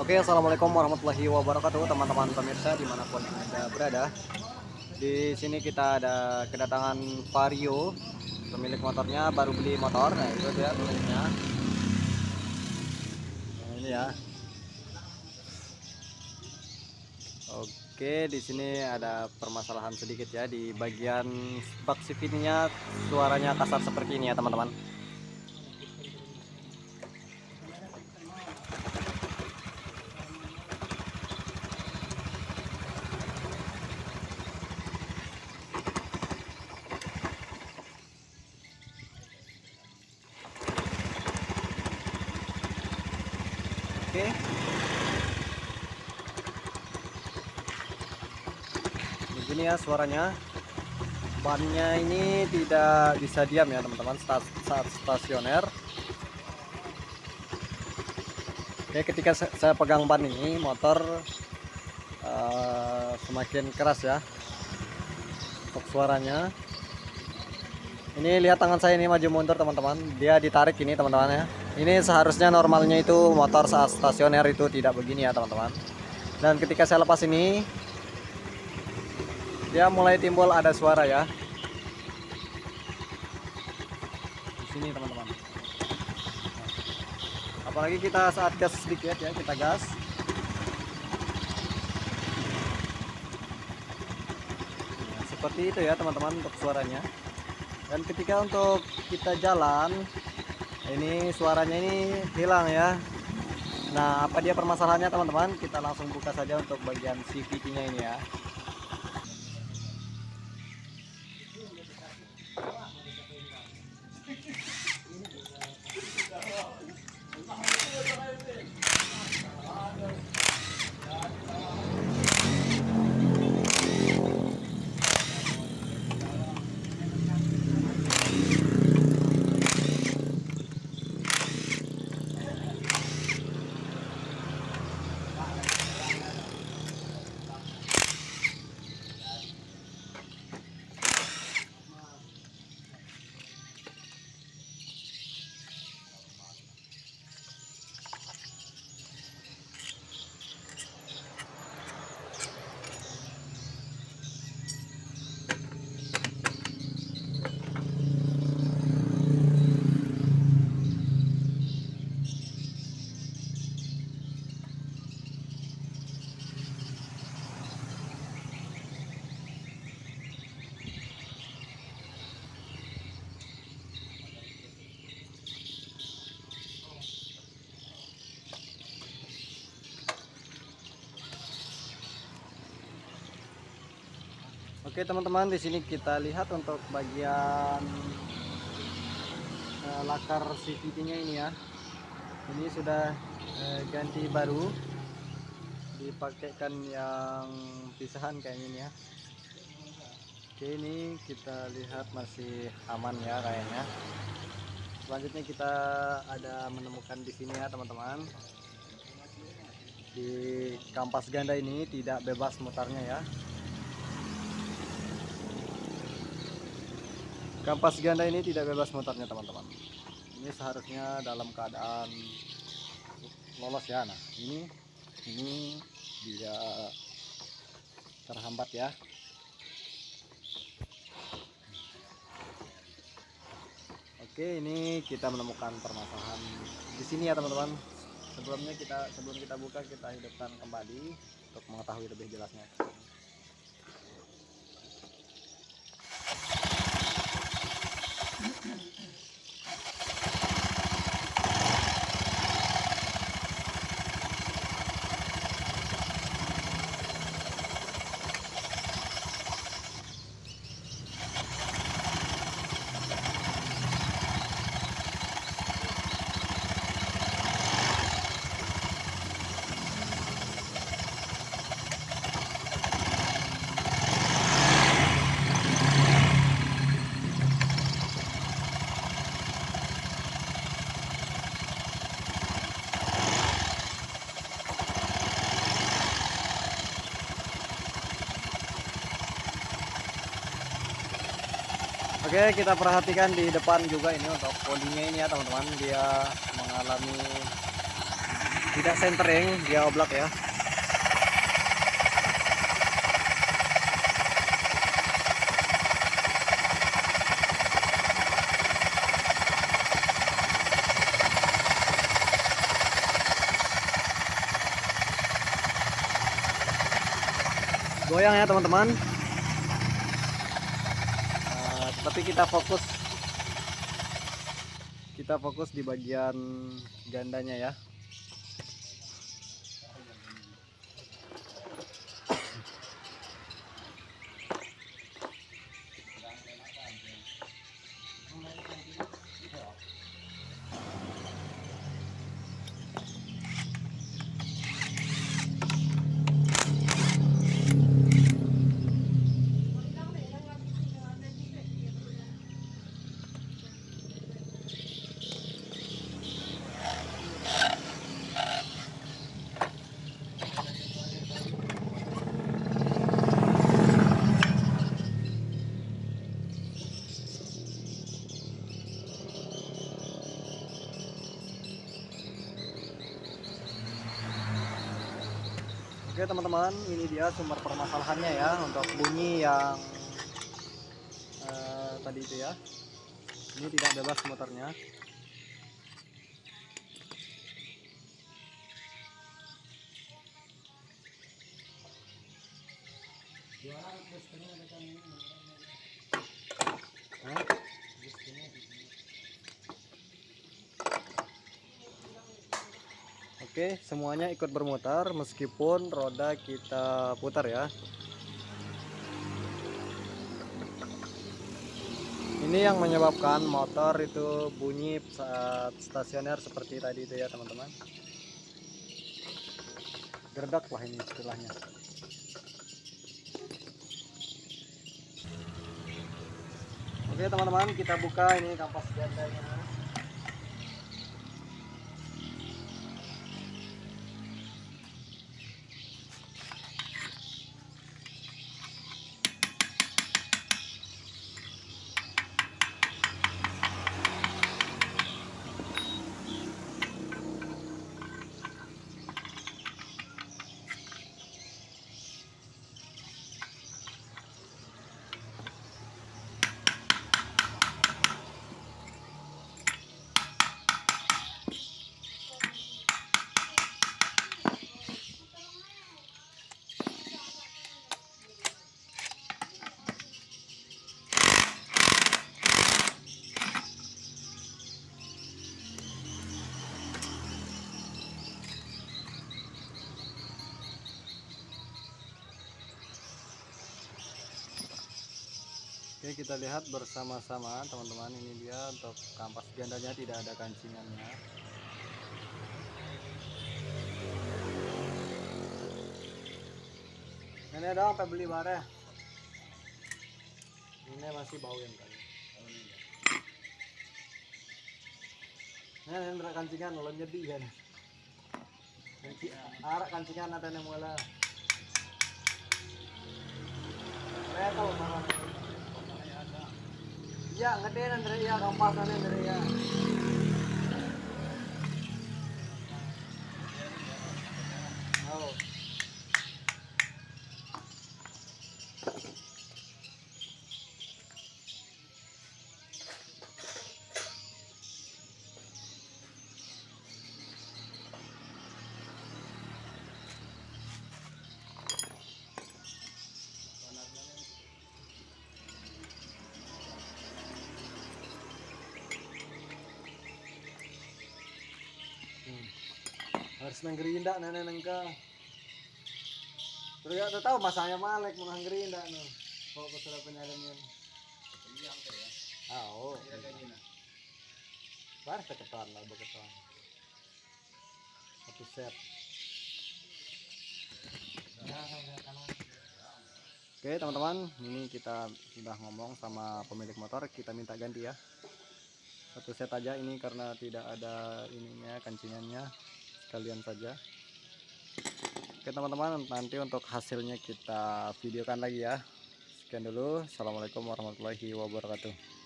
Oke, assalamualaikum warahmatullahi wabarakatuh, teman-teman pemirsa dimanapun anda berada. Di sini kita ada kedatangan Vario, pemilik motornya baru beli motor. Nah itu dia pemiliknya. Nah, ini ya. Oke, di sini ada permasalahan sedikit ya di bagian bak CVT-nya, suaranya kasar seperti ini ya teman-teman. Oke, begini ya suaranya. Bannya ini tidak bisa diam ya teman-teman saat stasioner. Oke, ketika saya pegang ban ini motor semakin keras ya untuk suaranya. Ini lihat tangan saya ini maju mundur teman-teman, dia ditarik ini teman-teman ya. Ini seharusnya normalnya itu motor saat stasioner itu tidak begini ya teman-teman. Dan ketika saya lepas ini dia mulai timbul ada suara ya di sini teman-teman. Apalagi kita saat gas sedikit ya, kita gas. Nah, seperti itu ya teman-teman untuk suaranya. Dan ketika untuk kita jalan ini suaranya ini hilang ya. Nah apa dia permasalahannya teman-teman, kita langsung buka saja untuk bagian CVT nya ini ya. Oke teman-teman, di sini kita lihat untuk bagian lakar CVT-nya ini ya. Ini sudah ganti baru, dipakaikan yang pisahan kayaknya ini ya. Oke, ini kita lihat masih aman ya kayaknya. Selanjutnya kita ada menemukan di sini ya teman-teman. Di kampas ganda ini tidak bebas mutarnya ya. Kampas ganda ini tidak bebas mutarnya teman-teman. Ini seharusnya dalam keadaan lolos ya. Nah ini dia terhambat ya. Oke, ini kita menemukan permasalahan di sini ya teman-teman. Sebelum kita buka, kita hidupkan kembali untuk mengetahui lebih jelasnya. Oke, kita perhatikan di depan juga ini untuk bodinya ini ya teman-teman, dia mengalami tidak centering, dia oblak ya. Goyang ya teman-teman. Tapi kita fokus di bagian gandanya ya. Oke teman-teman, ini dia sumber permasalahannya ya untuk bunyi yang tadi itu ya. Ini tidak bebas motornya. Oke, semuanya ikut bermutar meskipun roda kita putar ya. Ini yang menyebabkan motor itu bunyi saat stasioner seperti tadi itu ya teman-teman. Gerdak lah ini istilahnya. Oke teman-teman, kita buka ini kampas gandanya. Oke, kita lihat bersama-sama teman-teman. Ini dia untuk kampas gandanya, tidak ada kancingannya. Ini dong apa beli bareh. Ini masih bau yang kali. Ini ada kancingan ulun jadi kan. Arak kancingan ada yang mula. Saya tahu mana. Iya, ngedean dari ya kampasannya dari ya. Oh. Harus nggerinda nenek nengka. Terus ya tahu masanya malek mau nggerinda nih. Kok sudah penyalaman. Ah, oh. Baru seketan lah beketan. Satu set. Oke teman-teman, ini kita sudah ngomong sama pemilik motor, kita minta ganti ya. Satu set aja ini karena tidak ada ininya kancingannya, sekalian saja. Oke teman-teman, nanti untuk hasilnya kita videokan lagi ya. Sekian dulu, assalamualaikum warahmatullahi wabarakatuh.